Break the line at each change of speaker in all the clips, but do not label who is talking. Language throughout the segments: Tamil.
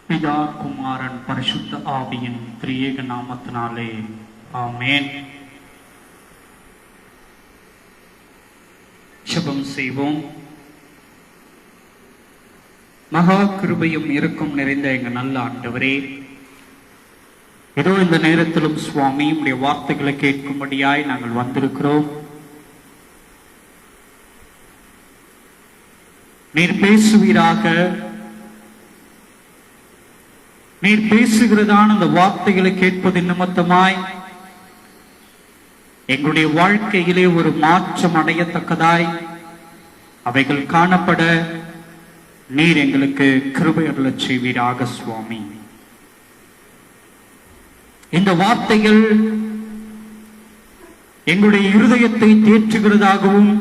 பிதா குமாரன் பரிசுத்த ஆவியின் திரியேக நாமத்தினாலே ஆமென். ஜெபம் செய்வோம். மகா கிருபையும் இருக்கும் நிறைந்த எங்க நல்ல ஆண்டவரே, ஏதோ இந்த நேரத்திலும் சுவாமி உடைய வார்த்தைகளை கேட்கும்படியாய் நாங்கள் வந்திருக்கிறோம். நீர் பேசுவீராக. நீர் பேசுகிறதான அந்த வார்த்தைகளை கேட்பது நிமித்தமாய் எங்களுடைய வாழ்க்கையிலே ஒரு மாற்றம் அடையத்தக்கதாய் அவைகள் காணப்பட நீர் எங்களுக்கு கிருபை அருளச் செய்வீராக சுவாமி. இந்த வார்த்தைகள் எங்களுடைய இருதயத்தை தேற்றுகிறதாகவும்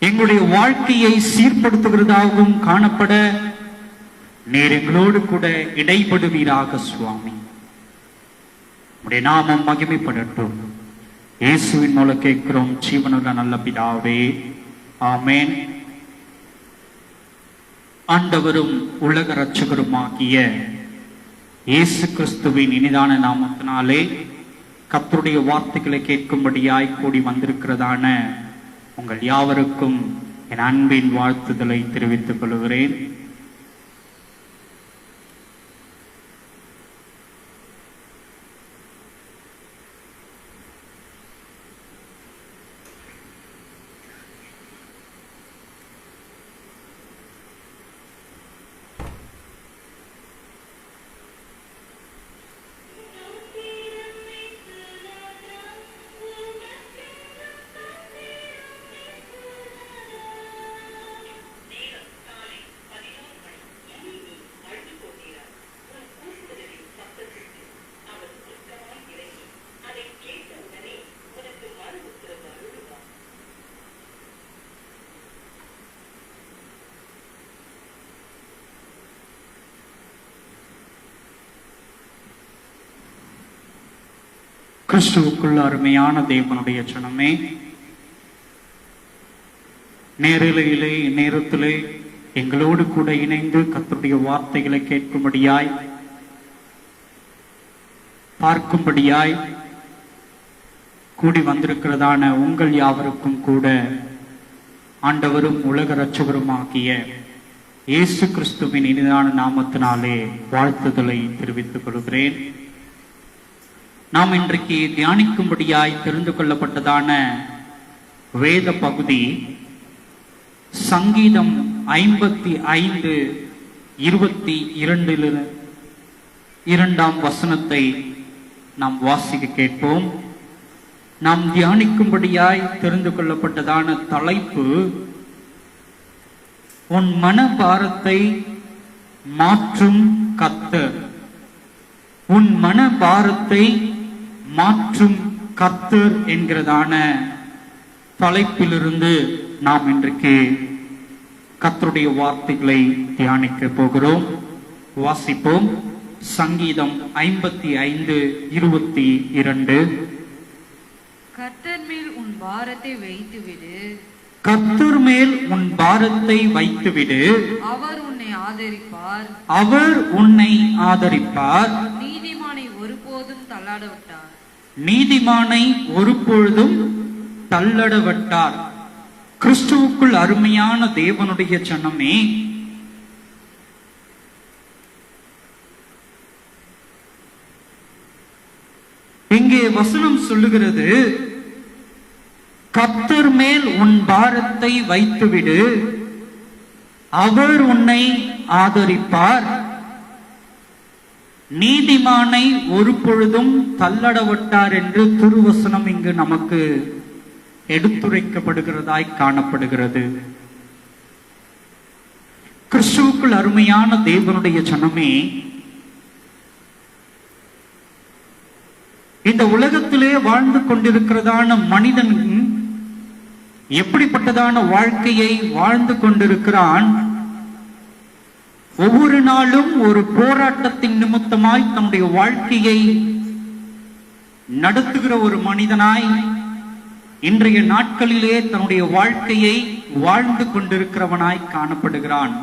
எங்களுடைய வாழ்க்கையை சீர்படுத்துகிறதாகவும் காணப்பட நீர் எங்களோடு கூட இடைப்படுவீராக சுவாமி. உடைய நாமம் மகிமைப்படட்டும். இயேசுவின் மூலம் கேட்கிறோம் ஜீவனுள்ள நல்ல பிதாவே, ஆமென். ஆண்டவரும் உலக இரட்சகருமாகிய இயேசு கிறிஸ்துவின் இனிதான நாமத்தினாலே கர்த்தருடைய வார்த்தைகளை கேட்கும்படியாய் கூடி வந்திருக்கிறதான உங்கள் யாவருக்கும் என் அன்பின் வாழ்த்துதலை தெரிவித்துக் கொள்கிறேன். கிறிஸ்துவுக்குள் அருமையான தேவனுடைய ஜனமே, நேரத்திலே எங்களோடு கூட இணைந்து கர்த்தருடைய வார்த்தைகளை கேட்கும்படியாய் பார்க்கும்படியாய் கூடி வந்திருக்கிறதான உங்கள் யாவருக்கும் கூட ஆண்டவரும் உலக இரட்சகருமாகிய இயேசு கிறிஸ்துவின் இனிதான நாமத்தினாலே வாழ்த்துதலை தெரிவித்துக் கொள்கிறேன். நாம் இன்றைக்கு தியானிக்கும்படியாய் தெரிந்து கொள்ளப்பட்டதான வேத பகுதி சங்கீதம் 55:22 நாம் வாசிக்க கேட்போம். நாம் தியானிக்கும்படியாய் தெரிந்து கொள்ளப்பட்டதான தலைப்பு, உன் மன பாரத்தை மாற்றும் கர்த்தர். உன் மன பாரத்தை மாற்றும் கர்த்தர் என்கிறதான தலைப்பிலிருந்து நாம் இன்றைக்கு கர்த்தருடைய வார்த்தைகளை தியானிக்க போகிறோம். வாசிப்போம். சங்கீதம் 55:22.
கர்த்தர் மேல் உன் பாரத்தை வைத்துவிடு.
கர்த்தர் மேல் உன் பாரத்தை வைத்துவிடு.
அவர் உன்னை ஆதரிப்பார்.
அவர் உன்னை ஆதரிப்பார்.
நீதிமானை ஒருபோதும் தள்ளாட விட்டார்.
நீதிமானை ஒருபொழுதும் தள்ளட விட்டார். கிறிஸ்துவுக்குள் அருமையான தேவனுடைய ஜனமே, இங்கே வசனம் சொல்லுகிறது, கர்த்தர் மேல் உன் பாரத்தை வைத்துவிடு, அவர் உன்னை ஆதரிப்பார். நீதிமானை ஒரு பொழுதும் தள்ளடவிட்டார் என்று திருவசனம் இங்கு நமக்கு எடுத்துரைக்கப்படுகிறதாய் காணப்படுகிறது. கிறிஸ்துவுக்குள் அருமையான தேவனுடைய ஜனமே, இந்த உலகத்திலே வாழ்ந்து கொண்டிருக்கிறதான மனிதன் எப்படிப்பட்டதான வாழ்க்கையை வாழ்ந்து கொண்டிருக்கிறான்? ஒவ்வொரு நாளும் ஒரு போராட்டத்தின் நிமித்தமாய் தன்னுடைய வாழ்க்கையை நடத்துகிற ஒரு மனிதனாய் இன்றைய நாட்களிலே தன்னுடைய வாழ்க்கையை வாழ்ந்து கொண்டிருக்கிறவனாய் காணப்படுகிறான்.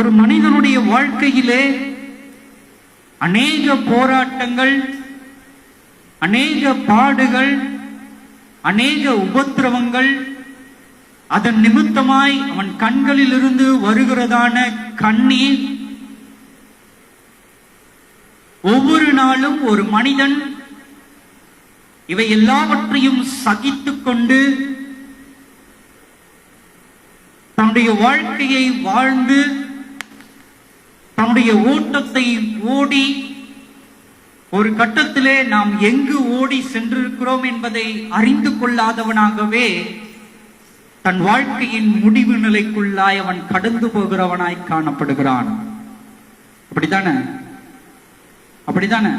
ஒரு மனிதனுடைய வாழ்க்கையிலே அநேக போராட்டங்கள், அநேக பாடுகள், அநேக உபத்திரவங்கள், அதன் நிமித்தமாய் அவன் கண்களில் இருந்து வருகிறதான கண்ணீர், ஒவ்வொரு நாளும் ஒரு மனிதன் இவை எல்லாவற்றையும் சகித்துக் கொண்டு தன்னுடைய வாழ்க்கையை வாழ்ந்து தன்னுடைய ஓட்டத்தை ஓடி ஒரு கட்டத்திலே நாம் எங்கு ஓடி சென்றிருக்கிறோம் என்பதை அறிந்து கொள்ளாதவனாகவே தன் வாழ்க்கையின் முடிவு நிலைக்குள்ளாய் அவன் கடந்து போகிறவனாய் காணப்படுகிறான். அப்படித்தானே? அப்படித்தானே?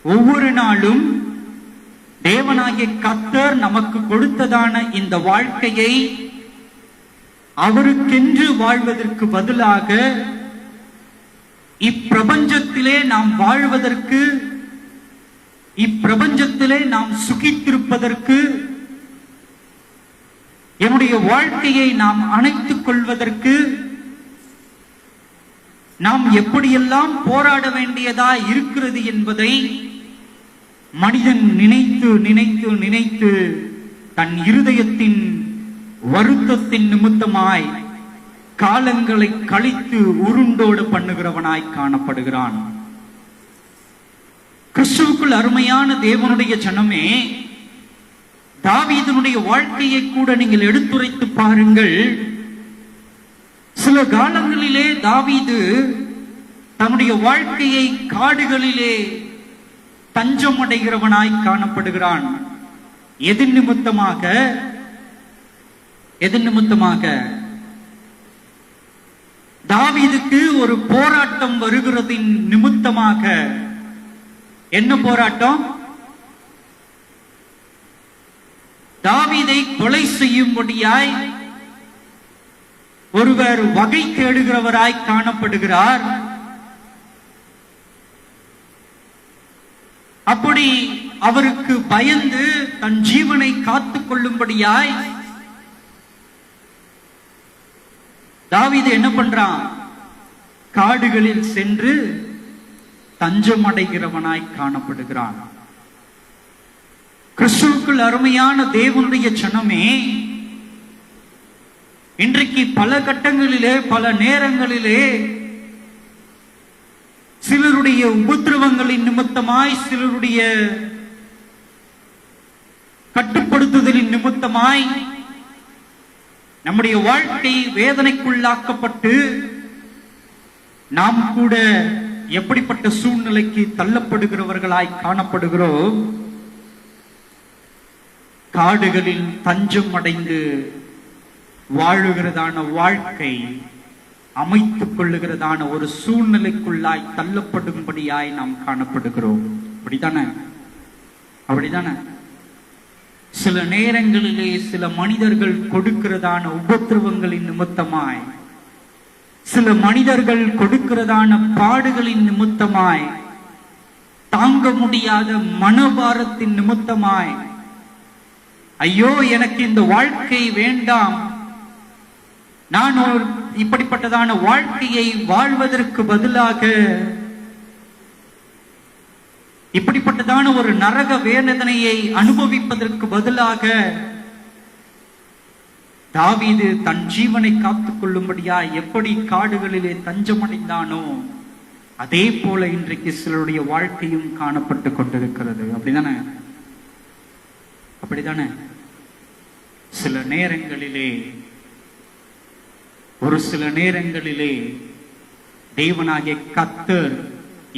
ஒவ்வொரு நாளும் தேவனாகிய கர்த்தர் நமக்கு கொடுத்ததான இந்த வாழ்க்கையை அவருக்கென்று வாழ்வதற்கு பதிலாக இப்பிரபஞ்சத்திலே நாம் வாழ்வதற்கு, இப்பிரபஞ்சத்திலே நாம் சுகித்திருப்பதற்கு, என்னுடைய வாழ்க்கையை நாம் அணைத்துக் கொள்வதற்கு நாம் எப்படியெல்லாம் போராட வேண்டியதா இருக்கிறது என்பதை மனிதன் நினைத்து நினைத்து நினைத்து தன் இருதயத்தின் வருத்தத்தின் நிமித்தமாய் காலங்களை கழித்து உருண்டோடு பண்ணுகிறவனாய் காணப்படுகிறான். கிறிஸ்துவுக்குள் அருமையான தேவனுடைய ஜனமே, தாவீதுனுடைய வாழ்க்கையை கூட நீங்கள் எடுத்துரைத்து பாருங்கள். சில காலங்களிலே தாவீது தன்னுடைய வாழ்க்கையை காடுகளிலே தஞ்சம் அடைகிறவனாய் காணப்படுகிறான். எதன் நிமித்தமாக? எதன் நிமித்தமாக? தாவீதுக்கு ஒரு போராட்டம் வருகிறதின் நிமித்தமாக. என்ன போராட்டம்? தாவீதை கொலை செய்யும்படியாய் ஒருவர் வகை தேடுகிறவராய் காணப்படுகிறார். அப்படி அவருக்கு பயந்து தன் ஜீவனை காத்துக் கொள்ளும்படியாய் தாவீது என்ன பண்றான்? காடுகளில் சென்று தஞ்சம் அடைகிறவனாய் காணப்படுகிறான். கிறிஸ்துவுக்குள் அருமையான தேவனுடைய ஜனமே, இன்றைக்கு பல கட்டங்களிலே, பல நேரங்களிலே சிலருடைய உபத்திரவங்களின் நிமித்தமாய், சிலருடைய கட்டுப்படுத்துதலின் நிமித்தமாய் நம்முடைய வாழ்க்கை வேதனைக்குள்ளாக்கப்பட்டு நாம் கூட எப்படிப்பட்ட சூழ்நிலைக்கு தள்ளப்படுகிறவர்களாய் காணப்படுகிறோம். காடுகளில் தஞ்சம் அடைந்து வாழுகிறதான வாழ்க்கை, அமைத்துக் கொள்ளுகிறதான ஒரு சூழ்நிலைக்குள்ளாய் தள்ளப்படும்படியாய் நாம் காணப்படுகிறோம். அப்படித்தானே? அப்படித்தானே? சில நேரங்களிலே சில மனிதர்கள் கொடுக்கிறதான உபத்திரவங்களின் நிமித்தமாய், சில மனிதர்கள் கொடுக்கிறதான பாடுகளின் நிமித்தமாய், தாங்க முடியாத மனபாரத்தின் நிமித்தமாய், ஐயோ எனக்கு இந்த வாழ்க்கை வேண்டாம், நான் ஒரு இப்படிப்பட்டதான வாழ்க்கையை வாழ்வதற்கு பதிலாக இப்படிப்பட்டதான ஒரு நரக வேதனையை அனுபவிப்பதற்கு பதிலாக தாவீது தன் ஜீவனை காத்துக் கொள்ளும்படியா எப்படி காடுகளிலே தஞ்சமடைந்தானோ அதே போல இன்றைக்கு சிலருடைய வாழ்க்கையும் காணப்பட்டு கொண்டிருக்கிறது. அப்படிதானே? அப்படிதானே? சில நேரங்களிலே, ஒரு சில நேரங்களிலே தேவனாகிய கர்த்தர்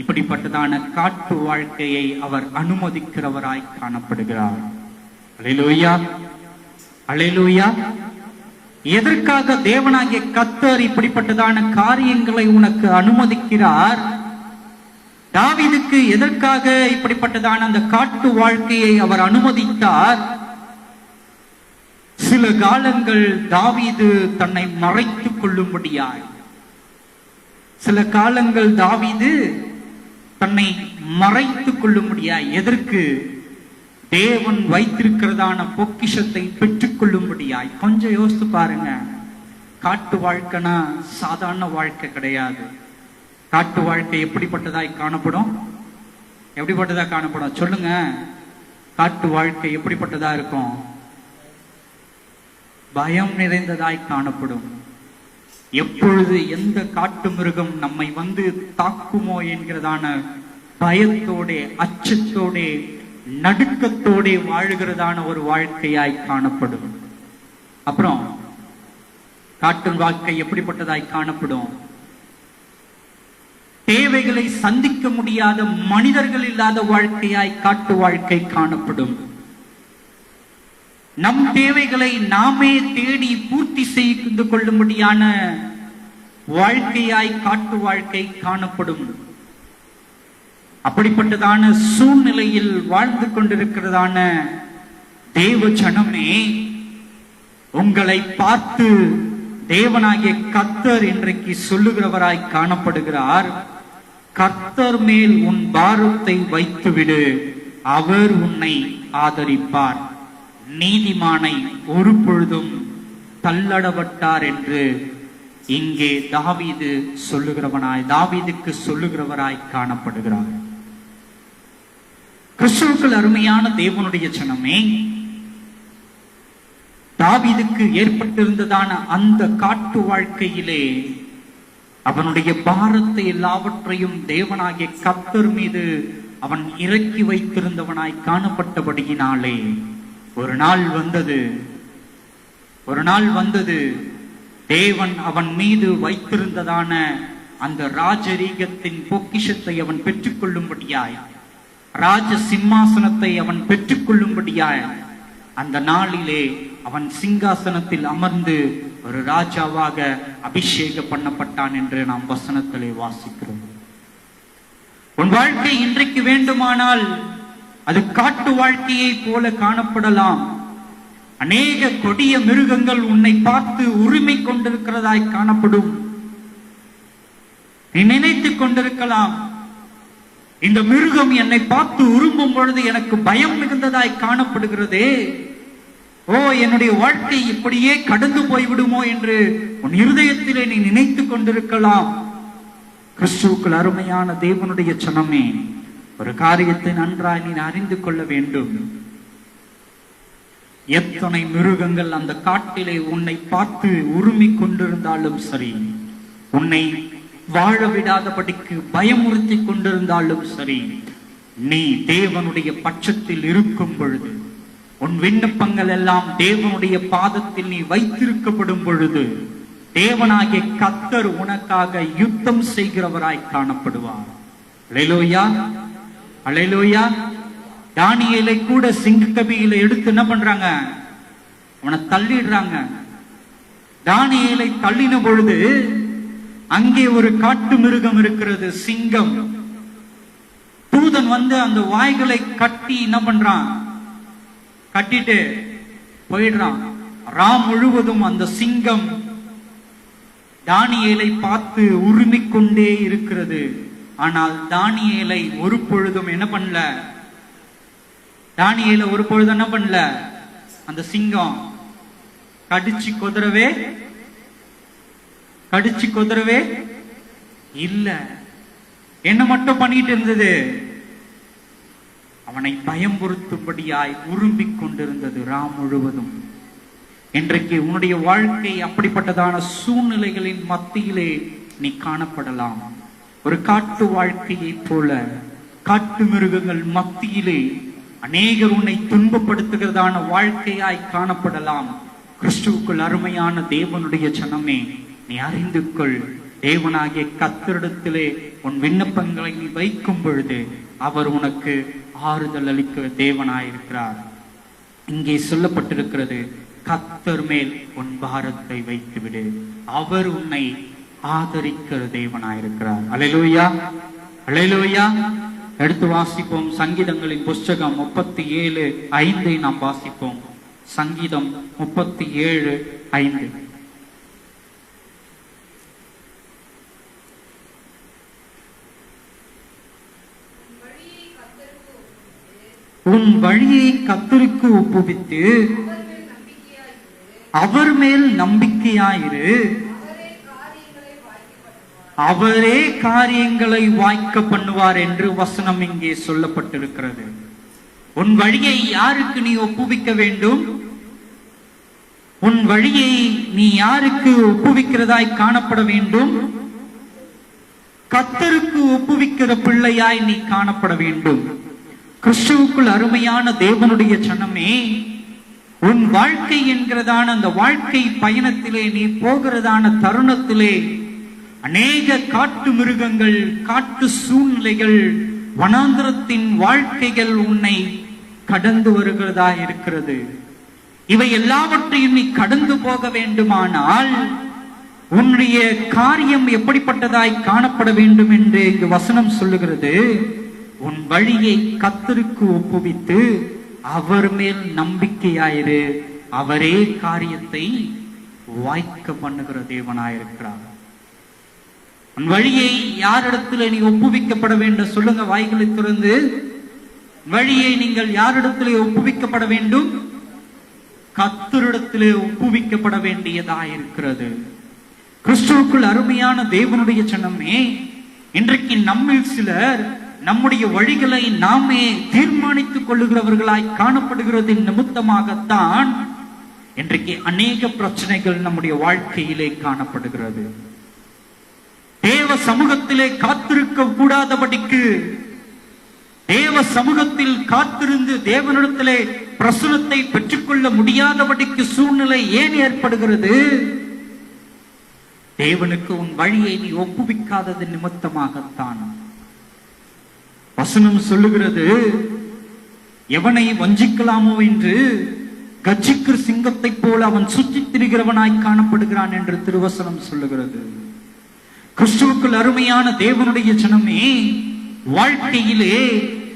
இப்படிப்பட்டதான காட்டு வாழ்க்கையை அவர் அனுமதிக்கிறவராய் காணப்படுகிறார். அல்லேலூயா, அல்லேலூயா. எதற்காக தேவனாகிய கர்த்தர் இப்படிப்பட்டதான காரியங்களை உனக்கு அனுமதிக்கிறார்? தாவீதுக்கு எதற்காக இப்படிப்பட்டதான அந்த காட்டு வாழ்க்கையை அவர் அனுமதித்தார்? சில காலங்கள் தாவீது தன்னை மறைத்துக் கொள்ளும்படியாய், சில காலங்கள் தாவீது தன்னை மறைத்துக் கொள்ளும்படியாய், எதற்கு? தேவன் வைத்திருக்கிறதான பொக்கிஷத்தை பெற்றுக் கொள்ளும்படியாய். கொஞ்சம் யோசித்து பாருங்க. காட்டு வாழ்க்கைனா சாதாரண வாழ்க்கை கிடையாது. காட்டு வாழ்க்கை எப்படிப்பட்டதாய் காணப்படும்? எப்படிப்பட்டதா காணப்படும் சொல்லுங்க. காட்டு வாழ்க்கை எப்படிப்பட்டதா இருக்கும்? பயம் நிறைந்ததாய் காணப்படும். எப்பொழுது எந்த காட்டு மிருகம் நம்மை வந்து தாக்குமோ என்கிறதான பயத்தோட, அச்சத்தோட, நடுக்கத்தோட வாழுகிறதான ஒரு வாழ்க்கையாய் காணப்படும். அப்புறம் காட்டு வாழ்க்கை எப்படிப்பட்டதாய் காணப்படும்? தேவைகளை சந்திக்க முடியாத மனிதர்கள் இல்லாத வாழ்க்கையாய் காட்டு வாழ்க்கை காணப்படும். நம் தேவைகளை நாமே தேடி பூர்த்தி செய்து கொள்ளும்படியான வாழ்க்கையாய் காட்டு வாழ்க்கை காணப்படும். அப்படிப்பட்டதான சூழ்நிலையில் வாழ்ந்து கொண்டிருக்கிறதான தேவ ஜனமே, உங்களை பார்த்து தேவனாகிய கர்த்தர் இன்றைக்கு சொல்லுகிறவராய் காணப்படுகிறார். கர்த்தர் மேல் உன் பாரத்தை வைத்துவிடு, அவர் உன்னை ஆதரிப்பார். நீதிமானை ஒரு பொழுதும் தள்ளடப்பட்டார் என்று இங்கே தாவீதுக்கு சொல்லுகிறவராய் காணப்படுகிறார். கிறிஸ்துவுக்குள் அருமையான தேவனுடைய ஜனமே, தாவீதுக்கு ஏற்பட்டிருந்ததான அந்த காட்டு வாழ்க்கையிலே அவனுடைய பாரத்தை எல்லாவற்றையும் தேவனாகிய கர்த்தர் மீது அவன் இறக்கி வைத்திருந்தவனாய் காணப்பட்டபடியினாலே ஒரு நாள் வந்தது தேவன் அவன் மீது வைத்திருந்ததான அந்த ராஜரீகத்தின் பொக்கிஷத்தை அவன் பெற்றுக்கொள்ளும்படியாய், ராஜ சிம்மாசனத்தை அவன் பெற்றுக்கொள்ளும்படியாய் அந்த நாளிலே அவன் சிங்காசனத்தில் அமர்ந்து ஒரு ராஜாவாக அபிஷேகம் பண்ணப்பட்டான் என்று நாம் வசனத்திலே வாசிக்கிறோம். உன் வாழ்க்கை இன்றைக்கு வேண்டுமானால் அது காட்டு வாழ்க்கையை போல காணப்படலாம். அநேக கொடிய மிருகங்கள் உன்னை பார்த்து உரிமை கொண்டிருக்கிறதாய் காணப்படும். நீ நினைத்துக் கொண்டிருக்கலாம், இந்த மிருகம் என்னை பார்த்து உருமும் பொழுது எனக்கு பயம் மிகுந்ததாய் காணப்படுகிறதே, ஓ என்னுடைய வாழ்க்கை இப்படியே கடந்து போய்விடுமோ என்று உன் இருதயத்திலே நீ நினைத்துக் கொண்டிருக்கலாம். கிறிஸ்துவுக்குள் அருமையான தேவனுடைய ஜனமே, ஒரு காரியத்தை நன்றாய் நீ அறிந்து கொள்ள வேண்டும். எத்தனை மிருகங்கள் அந்த காட்டிலே உன்னை பார்த்து உரிமை கொண்டிருந்தாலும் சரி, உன்னை வாழ விடாதபடிக்கு பயமுறுத்தி கொண்டிருந்தாலும் சரி, நீ தேவனுடைய பட்சத்தில் இருக்கும் பொழுது, உன் விண்ணப்பங்கள் எல்லாம் தேவனுடைய பாதத்தில் நீ வைத்திருக்கப்படும் பொழுது, தேவனாகிய கர்த்தர் உனக்காக யுத்தம் செய்கிறவராய் காணப்படுவார். அல்லேலூயா, அல்லேலூயா. தானியேலை கூட சிங்கக்கபியில எடுத்து என்ன பண்றாங்க? அவனை தள்ளிடுறாங்க. தானியேலை தள்ளின பொழுது அங்கே ஒரு காட்டு மிருகம் இருக்கிறது, சிங்கம். தூதன் வந்து அந்த வாய்களை கட்டி என்ன பண்றான்? கட்டிட்டு போயிடுறான். ராம் முழுவதும் அந்த சிங்கம் தானியேலை பார்த்து உரிமிக் கொண்டே இருக்கிறது. ஆனால் தானியேலை ஒரு பொழுதும் என்ன பண்ணல? தானியேலை ஒரு பொழுதும் என்ன பண்ணல? அந்த சிங்கம் கடிச்சு கொதறவே இல்ல. என்ன மட்டும் பண்ணிட்டு இருந்தது? அவனை பயம்புறுத்தும்படியாய் உரும்பிக் கொண்டிருந்தது ராம் முழுவதும். இன்றைக்கு உன்னுடைய வாழ்க்கை அப்படிப்பட்டதான சூழ்நிலைகளின் மத்தியிலே நீ காணப்படலாம். ஒரு காட்டு வாழ்க்கையை போல காட்டு மிருகங்கள் மத்தியிலே அநேகர் உன்னை துன்பப்படுத்துகிறதான வாழ்க்கையாய் காணப்படலாம். கிறிஸ்துவுக்குள் அருமையான தேவனுடைய ஜனமே, நீ அறிந்து கொள், தேவனாகிய கர்த்தரிடத்திலே உன் விண்ணப்பங்களை நீ வைக்கும் பொழுது அவர் உனக்கு ஆறுதல் அளிக்க தேவனாயிருக்கிறார். இங்கே சொல்லப்பட்டிருக்கிறது, கர்த்தர் மேல் உன் பாரத்தை வைத்துவிடு, அவர் உன்னை ஆதரிக்கிற தேவனாயிருக்கிறார். அல்லேலூயா, அல்லேலூயா. எடுத்து வாசிப்போம். சங்கீதங்களின் புஸ்தகம் 37:5 நாம் வாசிப்போம். சங்கீதம் 37:5. உன் வழியை கர்த்தருக்கு ஒப்புவித்து அவர் மேல் நம்பிக்கையாயிரு, அவரே காரியங்களை வாய்க்க பண்ணுவார் என்று வசனம் இங்கே சொல்லப்பட்டிருக்கிறது. உன் வழியை யாருக்கு நீ ஒப்புவிக்க வேண்டும்? உன் வழியை நீ யாருக்கு ஒப்புவிக்கிறதாய் காணப்பட வேண்டும்? கர்த்தருக்கு ஒப்புவிக்கிற பிள்ளையாய் நீ காணப்பட வேண்டும். கிறிஸ்துவுக்குள் அருமையான தேவனுடைய ஜனமே, உன் வாழ்க்கை என்கிறதான அந்த வாழ்க்கை பயணத்திலே நீ போகிறதான தருணத்திலே அநேக காட்டு மிருகங்கள், காட்டு சூழ்நிலைகள், வனாந்திரத்தின் வாழ்க்கைகள் உன்னை கடந்து வருகிறதா இருக்கிறது. இவை எல்லாவற்றையும் நீ கடந்து போக வேண்டுமானால் உன்னுடைய காரியம் எப்படிப்பட்டதாய் காணப்பட வேண்டும் என்று இங்கு வசனம் சொல்லுகிறது. உன் வழியை கர்த்தருக்கு ஒப்புவித்து அவர் மேல் நம்பிக்கையாயிரு, அவரே காரியத்தை வாய்க்க பண்ணுகிற தேவனாயிருக்கிறார். உன் வழியை யாரிடத்துல நீ ஒப்புவிக்கப்பட வேண்டும்? சொல்லுங்க, வாய்களை திறந்து. வழியை நீங்கள் யாரிடத்திலே ஒப்புவிக்கப்பட வேண்டும்? கர்த்தரிடத்திலே ஒப்புவிக்கப்பட வேண்டியதாயிருக்கிறது. கிறிஸ்துவுக்குள் அருமையான தேவனுடைய ஜனமே, இன்றைக்கு நம்மில் சிலர் நம்முடைய வழிகளை நாமே தீர்மானித்துக் கொள்ளுகிறவர்களாய் காணப்படுகிறதின் நிமித்தமாகத்தான் இன்றைக்கு அநேக பிரச்சனைகள் நம்முடைய வாழ்க்கையிலே காணப்படுகிறது. தேவ சமூகத்திலே காத்திருக்க கூடாதபடிக்கு, தேவ சமூகத்தில் காத்திருந்து தேவனிடத்திலே பிரசனத்தை பெற்றுக்கொள்ள முடியாதபடிக்கு சூழ்நிலை ஏன் ஏற்படுகிறது? தேவனுக்கு உன் வழியை நீ ஒப்புவிக்காதது நிமித்தமாகத்தான். வசனம் சொல்லுகிறது, எவனை வஞ்சிக்கலாமோ என்று கர்ஜிக்கிற சிங்கத்தை போல அவன் சுற்றித் திரிகிறவனாய் காணப்படுகிறான் என்று திருவசனம் சொல்லுகிறது. கிறிஸ்துவுக்குள் அருமையான தேவனுடைய ஜனமே, வாழ்க்கையிலே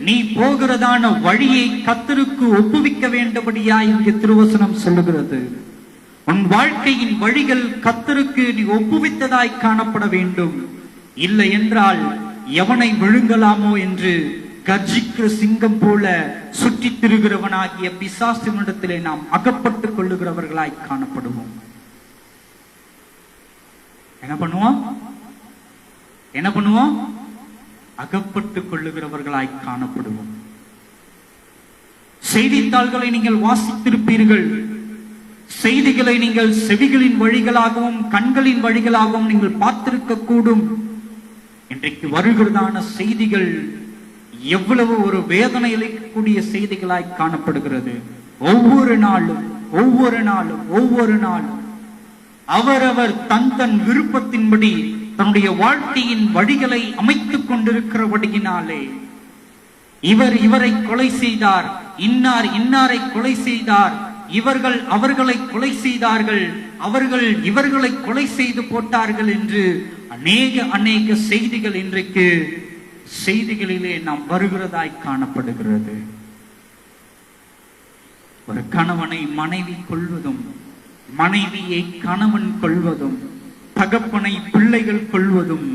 நீ போகிறதான வழியை கர்த்தருக்கு ஒப்புவிக்க வேண்டபடியாய் இங்கு திருவசனம் சொல்லுகிறது. உன் வாழ்க்கையின் வழிகள் கர்த்தருக்கு நீ ஒப்புவித்ததாய் காணப்பட வேண்டும். இல்லை என்றால் எவனை விழுங்கலாமோ என்று கர்ஜிக்கிற சிங்கம் போல சுற்றித் திரிகிறவனாகிய பிசாசினிடத்திலே நாம் அகப்பட்டுக் கொள்ளுகிறவர்களாய் காணப்படுவோம். என்ன பண்ணுவோம்? அகப்பட்டுக் கொள்ளுகிறவர்களாய் காணப்படுவோம். செய்தித்தாள்களை நீங்கள் வாசித்திருப்பீர்கள். செய்திகளை நீங்கள் செவிகளின் வழிகளாகவும் கண்களின் வழிகளாகவும் நீங்கள் பார்த்திருக்க கூடும். இன்றைக்கு வருகிறதான செய்திகள் எவ்வளவு ஒரு வேதனை அளிக்கக்கூடிய செய்திகளாய் காணப்படுகிறது. ஒவ்வொரு நாளும் அவரவர் தன் விருப்பத்தின்படி தன்னுடைய வாழ்க்கையின் வழிகளை அமைத்துக் கொண்டிருக்கிறபடியினாலே இவரை கொலை செய்தார், இன்னாரை கொலை செய்தார், இவர்கள் அவர்களை கொலை செய்தார்கள், அவர்கள் இவர்களை கொலை செய்து போட்டார்கள் என்று அநேக செய்திகள் இன்றைக்கு செய்திகளிலே நாம் வருகிறதாய் காணப்படுகிறது. ஒரு கணவனை மனைவி கொள்வதும், மனைவியை கணவன் கொள்வதும், தகப்பனை பிள்ளைகள் கொள்வதும்,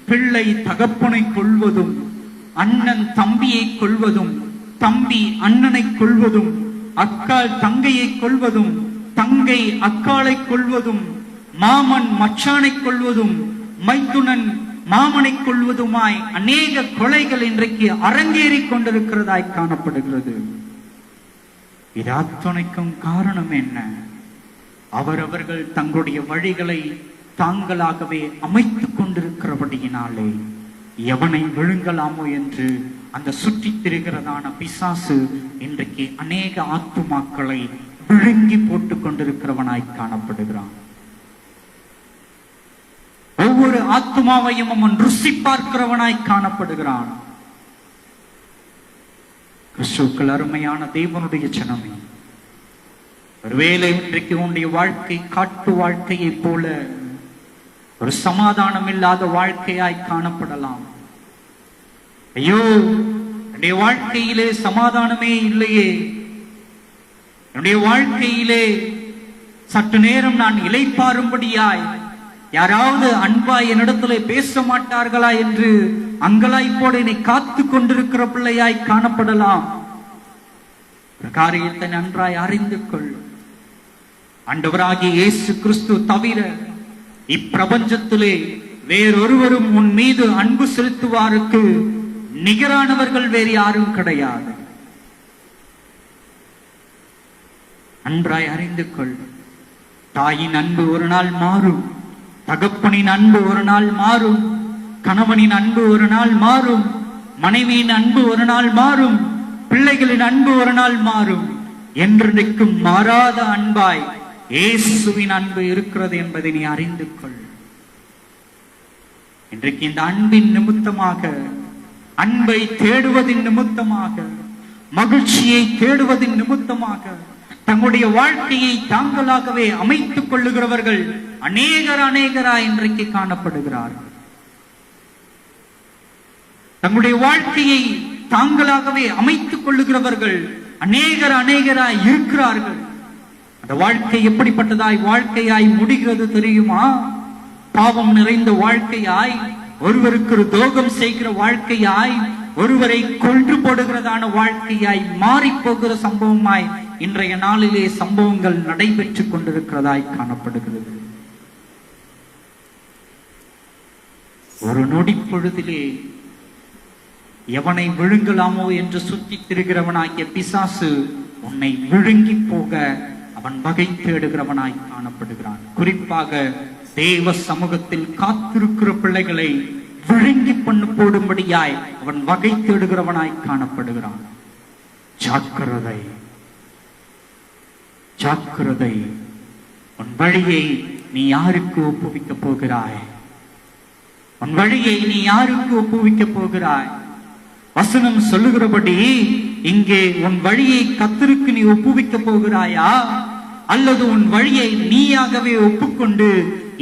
பிள்ளை தகப்பனை கொள்வதும், அண்ணன் தம்பியை கொள்வதும், தம்பி அண்ணனை கொள்வதும், அக்காள் தங்கையை கொள்வதும், தங்கை அக்காளை கொள்வதும், மாமன் மச்சானை கொள்வதும், மைத்துனன் மாமனை கொள்வதுமாய் அநேக கொலைகள் இன்றைக்கு அரங்கேறிக் கொண்டிருக்கிறதாய் காணப்படுகிறது. இது அத்தனைக்கும் காரணம் என்ன? அவரவர்கள் தங்களுடைய வழிகளை தாங்களாகவே அமைத்துக் கொண்டிருக்கிறபடியினாலே எவனை விழுங்கலாமோ என்று அந்த சுற்றித் திரிகிறதான பிசாசு இன்றைக்கு அநேக ஆத்துமாக்களை விழுங்கி போட்டுக் கொண்டிருக்கிறவனாய் காணப்படுகிறான். ஒவ்வொரு ஆத்துமாவையும் அவன் ருசி பார்க்கிறவனாய் காணப்படுகிறான். கிறிஸ்துவுக்குள் அருமையான தேவனுடைய ஜனமே, ஒருவேளை இன்றைக்கு உன்னுடைய வாழ்க்கை காட்டு வாழ்க்கையை போல ஒரு சமாதானம் இல்லாத வாழ்க்கையாய் காணப்படலாம். ஐயோ, என்னுடைய வாழ்க்கையிலே சமாதானமே இல்லையே, என்னுடைய வாழ்க்கையிலே சற்று நேரம் நான் இளைப்பாறும்படியாய் யாராவது அன்பாய் என்னிடத்திலே பேச மாட்டார்களா என்று அங்கலாய்ப்போடு என்னை காத்து கொண்டிருக்கிற பிள்ளையாய் காணப்படலாம். காரியத்தை நன்றாய் அறிந்து கொள். ஆண்டவராகிய இயேசு கிறிஸ்து தவிர இப்பிரபஞ்சத்திலே வேறொருவரும் உன் மீது அன்பு செலுத்துவாருக்கு நிகரானவர்கள் வேறு யாரும் கிடையாது. நன்றாய் அறிந்து கொள். தாயின் அன்பு ஒரு நாள் மாறும், தகப்பனின் அன்பு ஒரு நாள் மாறும், கணவனின் அன்பு ஒரு நாள் மாறும், மனைவியின் அன்பு ஒரு நாள் மாறும், பிள்ளைகளின் அன்பு ஒரு நாள் மாறும். என்றைக்கும் மாறாத அன்பாய் இயேசுவின் அன்பு இருக்கிறது என்பதை நீ அறிந்து கொள். இன்றைக்கு இந்த அன்பின் நிமித்தமாக, அன்பை தேடுவதின் நிமித்தமாக, மகிழ்ச்சியை தேடுவதின் நிமித்தமாக தங்களுடைய வாழ்க்கையை தாங்களாகவே அமைத்துக் கொள்ளுகிறவர்கள் அநேகராய் இன்றைக்கு காணப்படுகிறார்கள். தங்களுடைய வாழ்க்கையை தாங்களாகவே அமைத்துக் கொள்ளுகிறவர்கள் அநேகராய் இருக்கிறார்கள். அந்த வாழ்க்கை எப்படிப்பட்டதாய் வாழ்க்கையாய் முடிகிறது தெரியுமா? பாவம் நிறைந்த வாழ்க்கையாய், ஒருவருக்கு ஒரு துரோகம் செய்கிற வாழ்க்கையாய், ஒருவரை கொன்று போடுகிறதான வாழ்க்கையாய் மாறி போகிற சம்பவமாய் இன்றைய நாளிலே சம்பவங்கள் நடைபெற்றுக் கொண்டிருக்கிறதாய் காணப்படுகிறது. ஒரு நொடி பொழுதிலே எவனை விழுங்கலாமோ என்று சுற்றி திரிகிறவனாகிய பிசாசு உன்னை விழுங்கி போக அவன் வகை தேடுகிறவனாய் காணப்படுகிறான். குறிப்பாக தேவ சமூகத்தில் காத்திருக்கிற பிள்ளைகளை விழுங்கி பண்ணு போடும்படியாய் அவன் வகை தேடுகிறவனாய் காணப்படுகிறான். ஜாக்கிரதை, ஜாக்கிரதை. உன் வழியை நீ யாருக்கு ஒப்புவிக்க போகிறாய்? உன் வழியை நீ யாருக்கு ஒப்புவிக்க போகிறாய்? வசனம் சொல்லுகிறபடி இங்கே உன் வழியை கர்த்தருக்கு நீ ஒப்புவிக்க போகிறாயா, அல்லது உன் வழியை நீயாகவே ஒப்புக்கொண்டு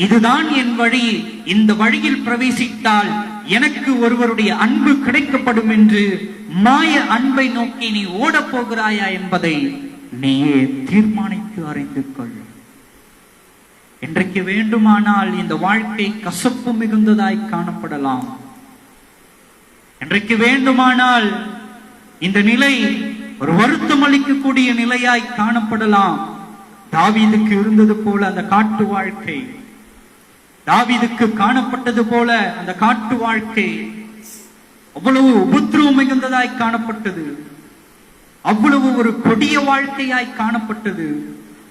இதுதான் என் வழி, இந்த வழியில் பிரவேசித்தால் எனக்கு ஒருவருடைய அன்பு கிடைக்கப்படும் என்று மாய அன்பை நோக்கி நீ ஓடப் போகிறாயா என்பதை நீயே தீர்மானித்து அறிந்து கொள். இன்றைக்கு வேண்டுமானால் இந்த வாழ்க்கை கசப்பு மிகுந்ததாய் காணப்படலாம். இன்றைக்கு வேண்டுமானால் இந்த நிலை ஒரு வருத்தம் அளிக்கக்கூடிய நிலையாய் காணப்படலாம். தாவீதுக்கு இருந்தது போல அந்த காட்டு வாழ்க்கை, தாவீதுக்கு காணப்பட்டது போல அந்த காட்டு வாழ்க்கை அவ்வளவு உபத்திரவம் மிகுந்ததாய் காணப்பட்டது, அவ்வளவு ஒரு கொடிய வாழ்க்கையாய் காணப்பட்டது.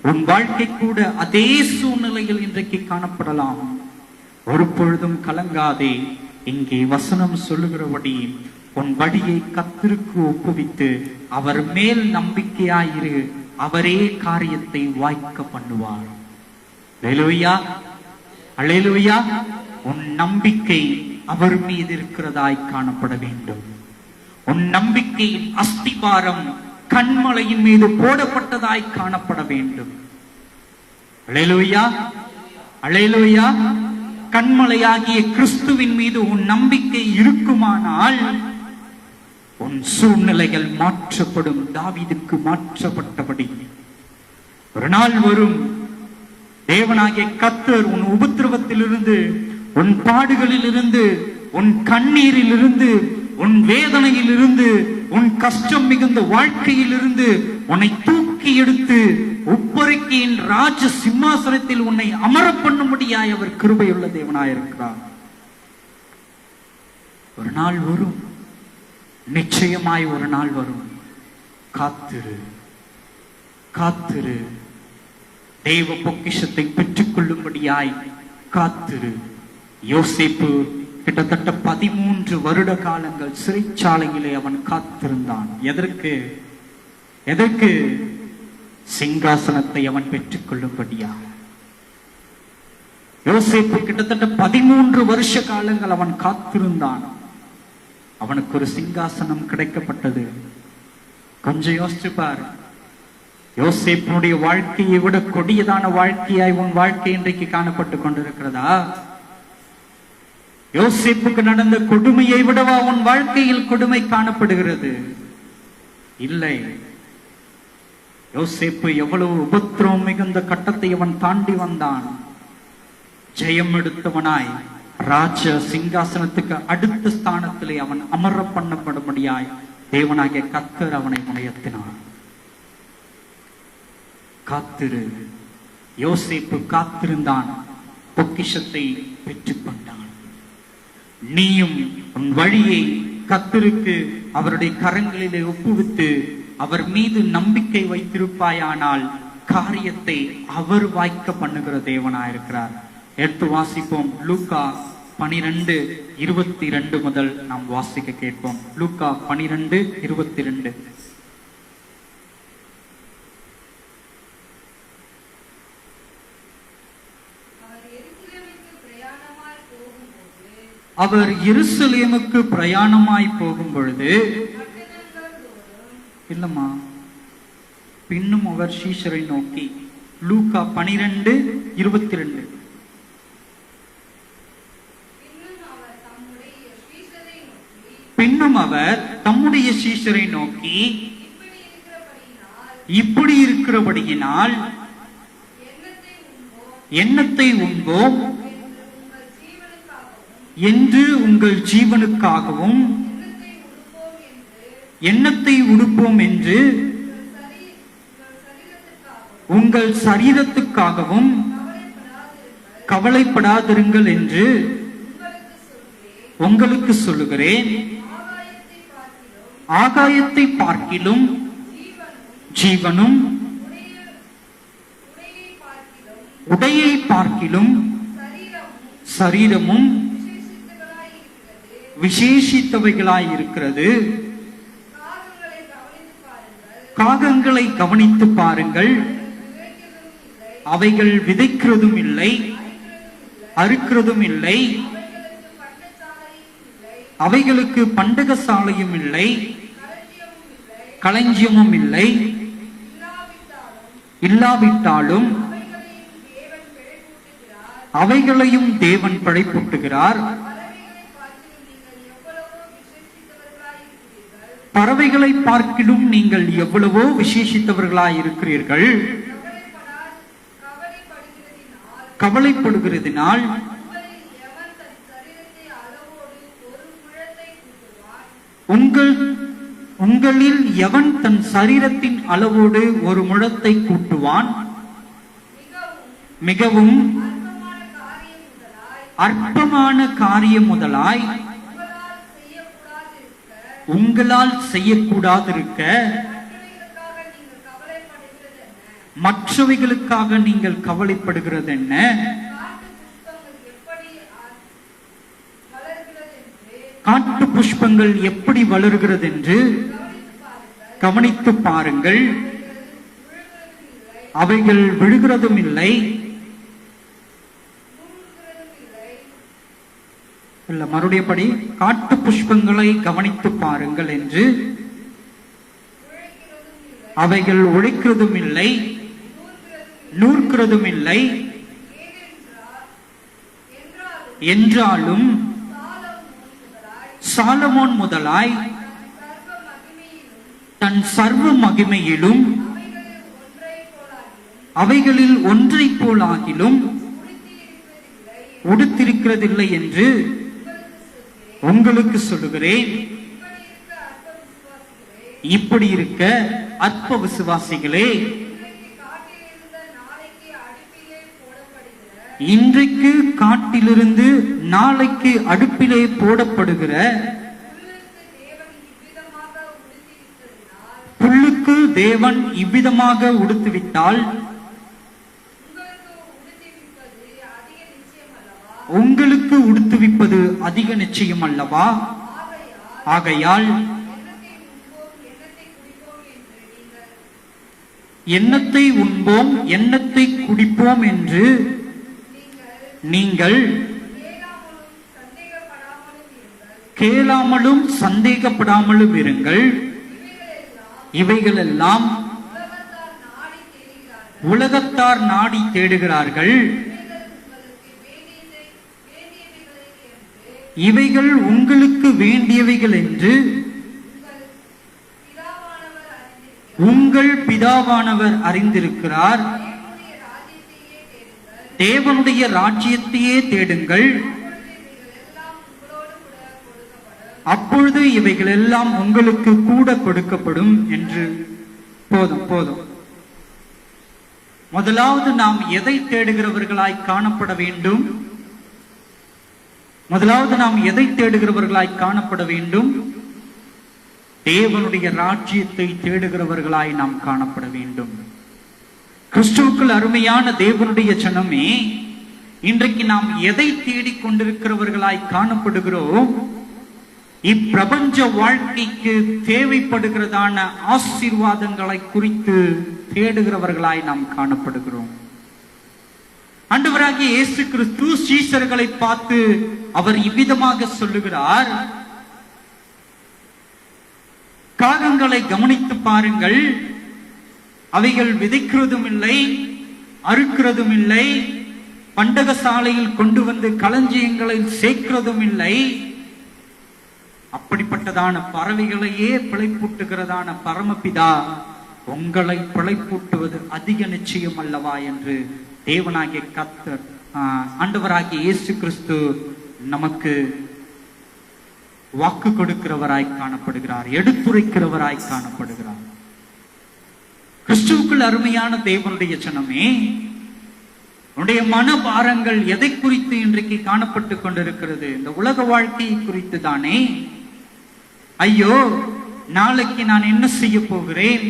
உன் வாழ்க்கை கூட அதே சூழ்நிலையில் இன்றைக்கு காணப்படலாம். ஒரு பொழுதும் கலங்காதே. இங்கே வசனம் சொல்லுகிறபடி உன் வழியை கர்த்தருக்கு ஒப்புவித்து அவர் மேல் நம்பிக்கையாயிரு, அவரே காரியத்தை வாய்க்க பண்ணுவார். அல்லேலூயா, அல்லேலூயா. உன் நம்பிக்கை அவர் மீது இருக்கிறதாய் காணப்பட வேண்டும். உன் நம்பிக்கையின் அஸ்திபாரம் கன்மலையின் மீது போடப்பட்டதாய் காணப்பட வேண்டும். அல்லேலூயா, அல்லேலூயா. கன்மலையாகிய கிறிஸ்துவின் மீது உன் நம்பிக்கை இருக்குமானால் உன் சூழ்நிலைகள் மாற்றப்படும். தாவீதுக்கு மாற்றப்பட்டபடி ஒரு நாள் வரும், தேவனாகிய கர்த்தர் உன் உபத்திரவத்திலிருந்து, உன் பாடுகளிலிருந்து, உன் கண்ணீரிலிருந்து, உன் வேதனையிலிருந்து, உன் கஷ்டம் மிகுந்த வாழ்க்கையிலிருந்து உன்னை தூக்கி எடுத்து உப்பரிக்கையின் ராஜ சிம்மாசனத்தில் உன்னை அமர பண்ணும்படியாய் அவர் கிருபையுள்ள தேவனாயிருக்கிறார். ஒரு நாள் வரும், நிச்சயமாய் ஒரு நாள் வரும். காத்திரு, காத்திரு. தெய்வ பொக்கிஷத்தை பெற்றுக் கொள்ளும்படியாய் காத்திரு. யோசேப்பு கிட்டத்தட்ட 13 வருட காலங்கள் சிறைச்சாலையிலே அவன் காத்திருந்தான். எதற்கு? எதற்கு? சிங்காசனத்தை அவன் பெற்றுக் கொள்ளும்படியா. யோசேப்பு கிட்டத்தட்ட 13 வருஷ காலங்கள் அவன் காத்திருந்தான். அவனுக்கு ஒரு சிங்காசனம் கிடைக்கப்பட்டது. கொஞ்சம் யோசிச்சு பார். யோசேப்பினுடைய வாழ்க்கையை விட கொடியதான வாழ்க்கையாய் உன் வாழ்க்கை இன்றைக்கு காணப்பட்டு கொண்டிருக்கிறதா? யோசேப்புக்கு நடந்த கொடுமையை விடவா உன் வாழ்க்கையில் கொடுமை காணப்படுகிறது? இல்லை. யோசேப்பு எவ்வளவு உபத்திரவம் மிகுந்த கட்டத்தை அவன் தாண்டி வந்தான். ஜெயம் எடுத்தவனாய் ராஜ சிங்காசனத்துக்கு அடுத்த ஸ்தானத்திலே அவன் அமர பண்ணப்படும்படியாய் தேவனாகிய கர்த்தர் அவனை உயர்த்தினார். காத்திரு, யோசேப்பு காத்திருந்தான், பொக்கிஷத்தை பெற்றுக்கொண்டான். நீயும் உன் வழியை கர்த்தருக்கு அவருடைய கரங்களிலே ஒப்புவித்து அவர் மீது நம்பிக்கை வைத்திருப்பாயானால் காரியத்தை அவர் வாய்க்க பண்ணுகிற தேவனாயிருக்கிறார். எடுத்து வாசிப்போம். லூக்கா 12:22 முதல் நாம் வாசிக்க கேட்போம். லூக்கா 12:22. அவர் எருசலேமுக்கு பிரயாணமாய் போகும் பொழுது, இல்லம்மா, பின்னும் அவர் சீஷரை நோக்கி, லூக்கா 12:22. பின்னும் அவர் தம்முடைய சீஷரை நோக்கி, இப்படி இருக்கிறபடியினால் எண்ணத்தை உண்போம் என்று உங்கள் ஜீவனுக்காகவும் எண்ணத்தை உடுப்போம் என்று உங்கள் சரீரத்துக்காகவும் கவலைப்படாதிருங்கள் என்று உங்களுக்கு சொல்லுகிறேன். ஆகாயத்தை பார்க்கிலும் ஜீவனும் உடையை பார்க்கிலும் சரீரமும் விசேஷித்தவைகளாய் இருக்கிறது. காகங்களை கவனித்து பாருங்கள், அவைகள் விதைக்கிறதும் இல்லை, அறுக்கிறதும் இல்லை, அவைகளுக்கு பண்டகசாலையும் இல்லை, களஞ்சியமும் இல்லை. இல்லாவிட்டாலும் அவைகளையும் தேவன் பிழைப்பூட்டுகிறார். பறவைகளை பார்க்கிலும் நீங்கள் எவ்வளவோ விசேஷித்தவர்களாய் இருக்கிறீர்கள். கவலைப்படுகிறதினால் உங்களில் எவன் தன் சரீரத்தின் அளவோடு ஒரு முழத்தை கூட்டுவான்? மிகவும் அற்பமான காரியம் முதலாய் உங்களால் செய்யக்கூடாதிருக்க மற்றவைகளுக்காக நீங்கள் கவலைப்படுகிறது என்ன? காட்டு புஷ்பங்கள் எப்படி வளர்கிறது என்று கவனித்து பாருங்கள், அவைகள் விழுகிறதும் இல்லை, இல்ல மறுபடியபடி, காட்டு புஷ்பங்களை கவனித்து பாருங்கள் என்று அவைகள் உழைக்கிறதும் இல்லை, நூற்கிறதும் இல்லை, என்றாலும் சாலமோன் முதலாய் தன் சர்வ மகிமையிலும் அவைகளில் ஒன்றை போலாகிலும் உடுத்திருக்கிறதில்லை என்று உங்களுக்கு சொல்லுகிறேன். இப்படி இருக்க அற்ப விசுவாசிகளே, இன்றைக்கு காட்டிலிருந்து நாளைக்கு அடுப்பிலே போடப்படுகிற புல்லுக்கு தேவன் இவ்விதமாக உடுத்துவித்தால் உங்களுக்கு உடுத்துவிப்பது அதிக நிச்சயம் அல்லவா? ஆகையால் எண்ணத்தை உண்போம், எண்ணத்தை குடிப்போம் என்று நீங்கள் கேளாமலும் சந்தேகப்படாமலும் இருங்கள். இவைகளெல்லாம் உலகத்தார் நாடி தேடுகிறார்கள். இவைகள் உங்களுக்கு வேண்டியவைகள் என்று உங்கள் பிதாவானவர் அறிந்திருக்கிறார். தேவனுடைய ராஜ்யத்தையே தேடுங்கள், அப்பொழுது இவைகள் எல்லாம் உங்களுக்கு கூட கொடுக்கப்படும் என்று. போதும் போதும். முதலாவது நாம் எதை தேடுகிறவர்களாய் காணப்பட வேண்டும்? முதலாவது நாம் எதை தேடுகிறவர்களாய் காணப்பட வேண்டும்? தேவனுடைய ராஜ்யத்தை தேடுகிறவர்களாய் நாம் காணப்பட வேண்டும். கிறிஸ்துவுக்குள் அருமையான தேவனுடைய ஜனமே, இன்றைக்கு நாம் எதை தேடிக் கொண்டிருக்கிறவர்களாய் காணப்படுகிறோம்? இப்பிரபஞ்ச வாழ்க்கைக்கு தேவைப்படுகிறதான ஆசீர்வாதங்களை குறித்து தேடுகிறவர்களாய் நாம் காணப்படுகிறோம். ஆண்டவராகிய இயேசு கிறிஸ்து சீஷர்களை பார்த்து அவர் இவ்விதமாக சொல்லுகிறார், காகங்களை கவனித்து பாருங்கள், அவைகள் விதைக்கிறதும் இல்லை, அறுக்கிறதும் இல்லை, பண்டகசாலையில் கொண்டு வந்து களஞ்சியங்களில் சேர்க்கிறதும் இல்லை. அப்படிப்பட்டதான பறவைகளையே பிழைப்பூட்டுகிறதான பரமபிதா உங்களை பிழைப்பூட்டுவது அதிக நிச்சயம் அல்லவா என்று தேவனாகிய கர்த்தர், ஆண்டவராகிய இயேசு கிறிஸ்து நமக்கு வாக்கு கொடுக்கிறவராய் காணப்படுகிறார், எடுத்துரைக்கிறவராய் காணப்படுகிறார். கிறிஸ்துவுக்குள் அருமையான தேவனுடைய ஜனமே, உன்னுடைய மனபாரங்கள் எதை குறித்து இன்றைக்கு காணப்பட்டு கொண்டிருக்கிறது? இந்த உலக வாழ்க்கையை குறித்து தானே. ஐயோ, நாளைக்கு நான் என்ன செய்ய போகிறேன்,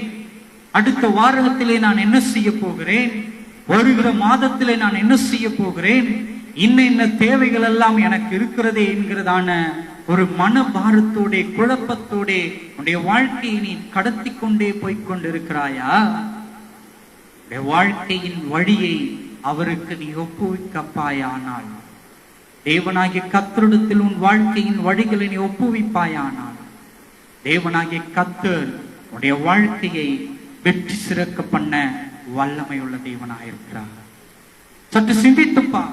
அடுத்த வாரத்திலே நான் என்ன செய்ய போகிறேன், வருகிற மாதத்திலே நான் என்ன செய்ய போகிறேன், இன்ன தேவைகள் எல்லாம் எனக்கு இருக்கிறதே என்கிறதான ஒரு மனபாரத்தோட குழப்பத்தோட உன்னுடைய வாழ்க்கையை நீ கடத்தி கொண்டே போய்கொண்டிருக்கிறாயா? வாழ்க்கையின் வழியை அவருக்கு நீ ஒப்புவிக்கப்பாயானால், தேவனாகிய கர்த்தரிடத்தில் உன் வாழ்க்கையின் வழிகளை நீ ஒப்புவிப்பாயானால், தேவனாகிய கர்த்தர் உன்னுடைய வாழ்க்கையை வெற்றி சிறக்க பண்ண வல்லமை உள்ள தேவனாயிருக்கிறார். சற்று சிந்தித்துப்பா.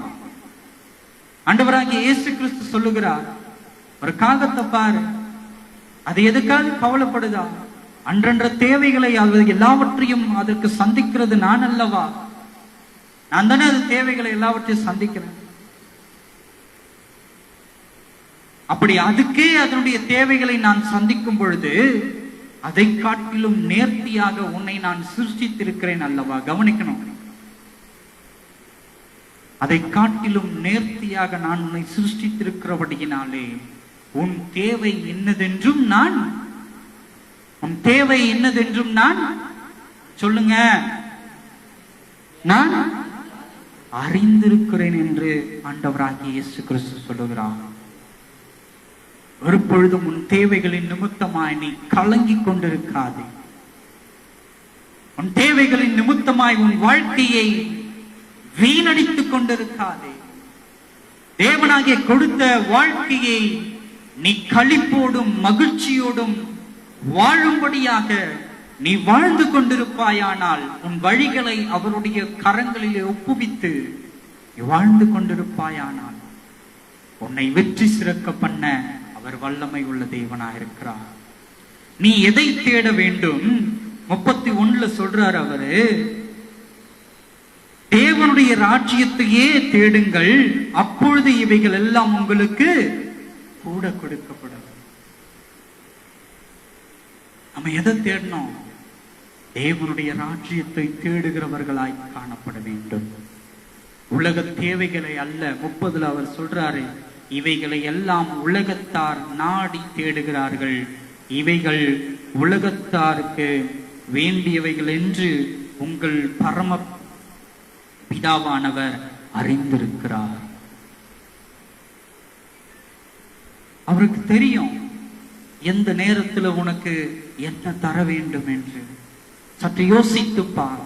ஆண்டவராகிய இயேசு கிறிஸ்து சொல்லுகிறார், ஒரு காகத்தை பாரு, அது எதுக்காக கவலைப்படுதா? அன்றன்ற தேவைகளை அது எல்லாவற்றையும் அதற்கு சந்திக்கிறது நான் அல்லவா? நான் தானே அது தேவைகளை எல்லாவற்றையும் சந்திக்கிறேன். அப்படி அதுக்கே அதனுடைய தேவைகளை நான் சந்திக்கும் பொழுது அதை காட்டிலும் நேர்த்தியாக உன்னை நான் சிருஷ்டித்திருக்கிறேன் அல்லவா? கவனிக்கணும். அதை காட்டிலும் நேர்த்தியாக நான் உன்னை சிருஷ்டித்திருக்கிறபடியினாலே உன் தேவை என்னதென்றும் நான் சொல்லுங்க, நான் அறிந்திருக்கிறேன் என்று ஆண்டவராகிய இயேசு கிறிஸ்து சொல்லுகிறார். ஒரு பொழுதும் உன் தேவைகளின் நிமித்தமாய் நீ கலங்கிக் கொண்டிருக்காதே. உன் தேவைகளின் நிமித்தமாய் உன் வாழ்க்கையை வீணடித்துக் கொண்டிருக்காதே. தேவனாகிய கொடுத்த வாழ்க்கையை நீ களிப்போடும் மகிழ்ச்சியோடும் வாழும்படியாக நீ வாழ்ந்து கொண்டிருப்பாயானால், உன் வழிகளை அவருடைய கரங்களிலே ஒப்புவித்து வாழ்ந்து கொண்டிருப்பாயானால், உன்னை வெற்றி சிறக்க பண்ண அவர் வல்லமை உள்ள தேவனாயிருக்கிறார். நீ எதை தேட வேண்டும்? 31 சொல்றார் அவரு, தேவனுடைய ராஜ்யத்தையே தேடுங்கள், அப்பொழுது இவைகள் எல்லாம் உங்களுக்கு கூட கொடுக்கப்படும். நம்ம எதை தேடணும்? தேவனுடைய ராஜ்யத்தை தேடுகிறவர்களாய் காணப்பட வேண்டும். உலக தேவைகளை அல்ல. 30 அவர் சொல்றாரு, இவைகளை எல்லாம் உலகத்தார் நாடி தேடுகிறார்கள், இவைகள் உலகத்தாருக்கு வேண்டியவைகள் என்று உங்கள் பரம பிதாவானவர் அறிந்திருக்கிறார். அவருக்கு தெரியும் எந்த நேரத்தில் உனக்கு என்ன தர வேண்டும் என்று. சற்று யோசித்துப்பார்.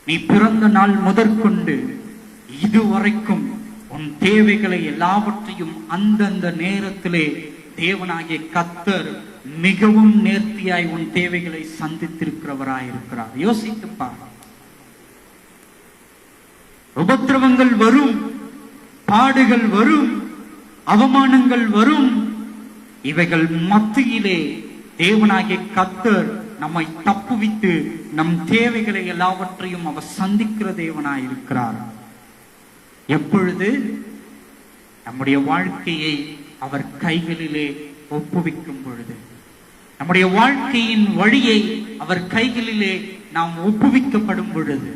நீ பிறந்த நாள் முதற்கொண்டு இதுவரைக்கும் உன் தேவைகளை எல்லாவற்றையும் அந்தந்த நேரத்திலே தேவனாகிய கர்த்தர் மிகவும் நேர்த்தியாய் உன் தேவைகளை சந்தித்திருக்கிறவராயிருக்கிறார். யோசித்துப்பார். உபத்திரவங்கள் வரும், பாடுகள் வரும், அவமானங்கள் வரும். இவைகள் மத்தியிலே தேவனாகிய கர்த்தர் நம்மை தப்புவித்து நம் தேவைகளை எல்லாவற்றையும் அவர் சந்திக்கிற தேவனாயிருக்கிறார். எப்பொழுது? நம்முடைய வாழ்க்கையை அவர் கைகளிலே ஒப்புவிக்கும் பொழுது, நம்முடைய வாழ்க்கையின் வழியை அவர் கைகளிலே நாம் ஒப்புவிக்கப்படும் பொழுது,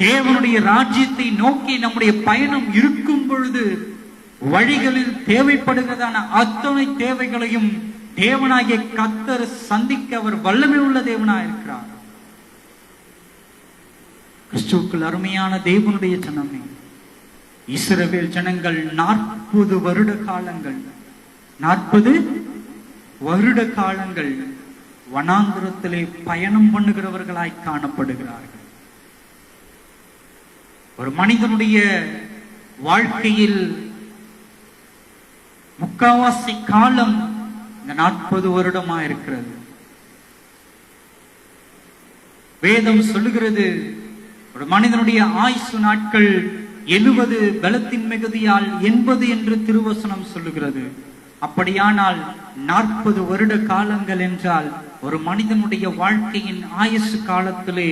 தேவனுடைய ராஜ்யத்தை நோக்கி நம்முடைய பயணம் இருக்கும் பொழுது வழிகளில் தேவைப்படுகிறதான அத்தனை தேவைகளையும் தேவனாகிய கர்த்தர் சந்திக்க அவர் வல்லமை உள்ள தேவனாய் இருக்கிறார். கிறிஸ்துவுக்குள் அருமையான தேவனுடைய ஜனமே, இஸ்ரவேல் ஜனங்கள் 40 வருட காலங்கள் 40 வருட காலங்கள் வனாந்திரத்திலே பயணம் பண்ணுகிறவர்களாய் காணப்படுகிறார்கள். ஒரு மனிதனுடைய வாழ்க்கையில் முக்காவாசி காலம் இந்த 40 வருடமா இருக்கிறது. வேதம் சொல்லுகிறது, ஒரு மனிதனுடைய ஆயுசு நாட்கள் 70, பலத்தின் மிகுதியால் 80 என்று திருவசனம் சொல்லுகிறது. அப்படியானால் 40 வருட காலங்கள் என்றால் ஒரு மனிதனுடைய வாழ்க்கையின் ஆயுசு காலத்திலே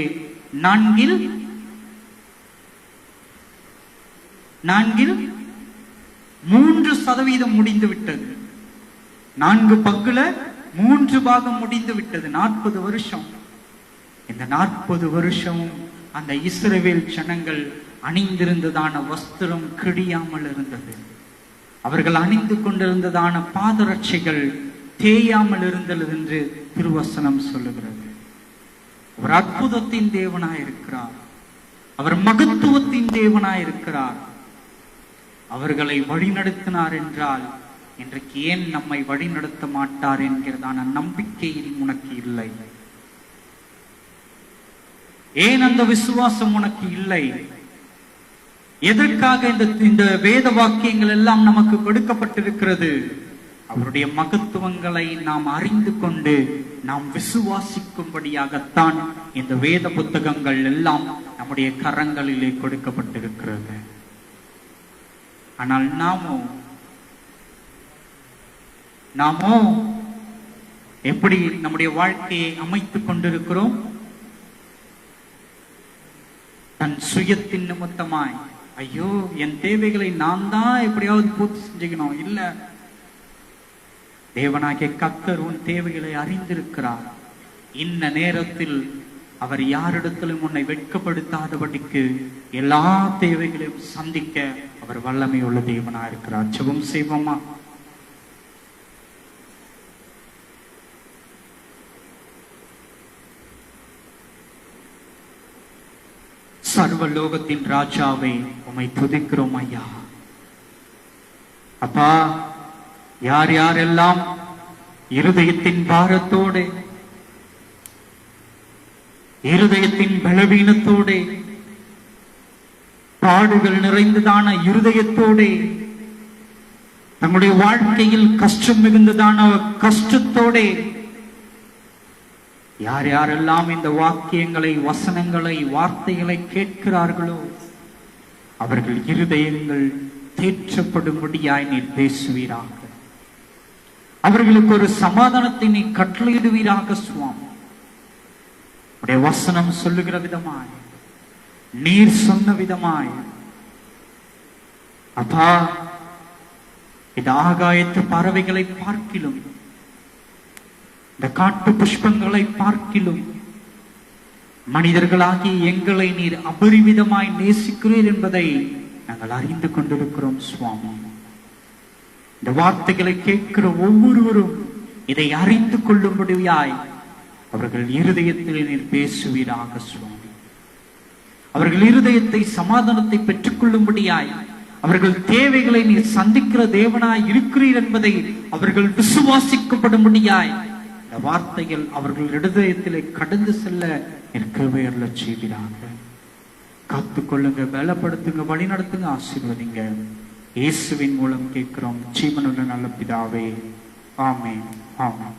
3% முடிந்து விட்டது. 4 பங்குல 3 பாகம் முடிந்து விட்டது. 40 வருஷம். இந்த 40 வருஷமும் அந்த இஸ்ரவேல் ஜனங்கள் அணிந்திருந்ததான வஸ்திரம் கிழியாமல் இருந்தது. அவர்கள் அணிந்து கொண்டிருந்ததான பாதரட்சைகள் தேயாமல் இருந்தது என்று திருவசனம் சொல்லுகிறது. அவர் அற்புதத்தின் தேவனாயிருக்கிறார். அவர் மகத்துவத்தின் தேவனாயிருக்கிறார். அவர்களை வழிநடத்தினார் என்றால் இன்றைக்கு ஏன் நம்மை வழிநடத்த மாட்டார் என்கிறதான நம்பிக்கையில் உனக்கு இல்லை? ஏன் அந்த விசுவாசம் உனக்கு இல்லை? எதற்காக இந்த வேத வாக்கியங்கள் எல்லாம் நமக்கு கொடுக்கப்பட்டிருக்கிறது? அவருடைய மகத்துவங்களை நாம் அறிந்து கொண்டு நாம் விசுவாசிக்கும்படியாகத்தான் இந்த வேத புத்தகங்கள் எல்லாம் நம்முடைய கரங்களிலே கொடுக்கப்பட்டிருக்கிறது. ஆனால் நாமோ எப்படி நம்முடைய வாழ்க்கையை அமைத்துக் கொண்டிருக்கிறோம்? தன் சுயத்தின் நிமித்தமாய், ஐயோ என் தேவைகளை நான் தான் எப்படியாவது பூர்த்தி செஞ்சுக்கணும். இல்ல, தேவனாகிய கர்த்தர் உன் தேவைகளை அறிந்திருக்கிறார். இந்த நேரத்தில் அவர் யாரிடத்திலும் உன்னை வெட்கப்படுத்தாதபடிக்கு எல்லா தேவைகளையும் சந்திக்க அவர் வல்லமை உள்ள தேவனா இருக்கிறார். ஜெபம் செய்வோமா? சர்வலோகத்தின் ராஜாவை உம்மை துதிக்கிறோம் ஐயா. அப்பா, யார் யாரெல்லாம் இருதயத்தின் பாரத்தோடு, இருதயத்தின் பலவீனத்தோடு, பாடுகள் நிறைந்ததான இருதயத்தோடு, தங்களுடைய வாழ்க்கையில் கஷ்டம் மிகுந்ததான கஷ்டத்தோடு யார் யாரெல்லாம் இந்த வாக்கியங்களை, வசனங்களை, வார்த்தைகளை கேட்கிறார்களோ அவர்கள் இருதயங்கள் தேற்றப்படும்படியாய் நீர் பேசுவீராக. அவர்களுக்கு ஒரு சமாதானத்தை நீ கட்டளையிடுவீராக சுவாமி. உடைய வசனம் சொல்லுகிற விதமாய், நீர் சொன்ன விதமாய் அப்பா, இந்த ஆகாயத்து பறவைகளை பார்க்கிலும், இந்த காட்டு புஷ்பங்களை பார்க்கிலும் மனிதர்களாகி எங்களை நீர் அபரிமிதமாய் நேசிக்கிறீர் என்பதை நாங்கள் அறிந்து கொண்டிருக்கிறோம் சுவாமி. இந்த வார்த்தைகளை கேட்கிற ஒவ்வொருவரும் இதை அறிந்து கொள்ளும்படியாய் அவர்கள் இருதயத்தில் நீர் பேசுவீராக சுவாமி. அவர்கள் இருதயத்தை, சமாதானத்தை பெற்றுக் கொள்ளும்படியாய், அவர்கள் தேவைகளை நீர் சந்திக்கிற தேவனாய் இருக்கிறீர் என்பதை அவர்கள் விசுவாசிக்கப்படும்படியாய் இந்த வார்த்தைகள் அவர்கள் இருதயத்திலே கடந்து செல்ல கிருபையருள செய்வீராக. காத்துக்கொள்ளுங்க, பலப்படுத்துங்க, வழி நடத்துங்க, ஆசீர்வதிங்க. இயேசுவின் மூலம் கேட்கிறோம் ஜீவனுள்ள நல்ல பிதாவே. ஆமென், ஆமென்.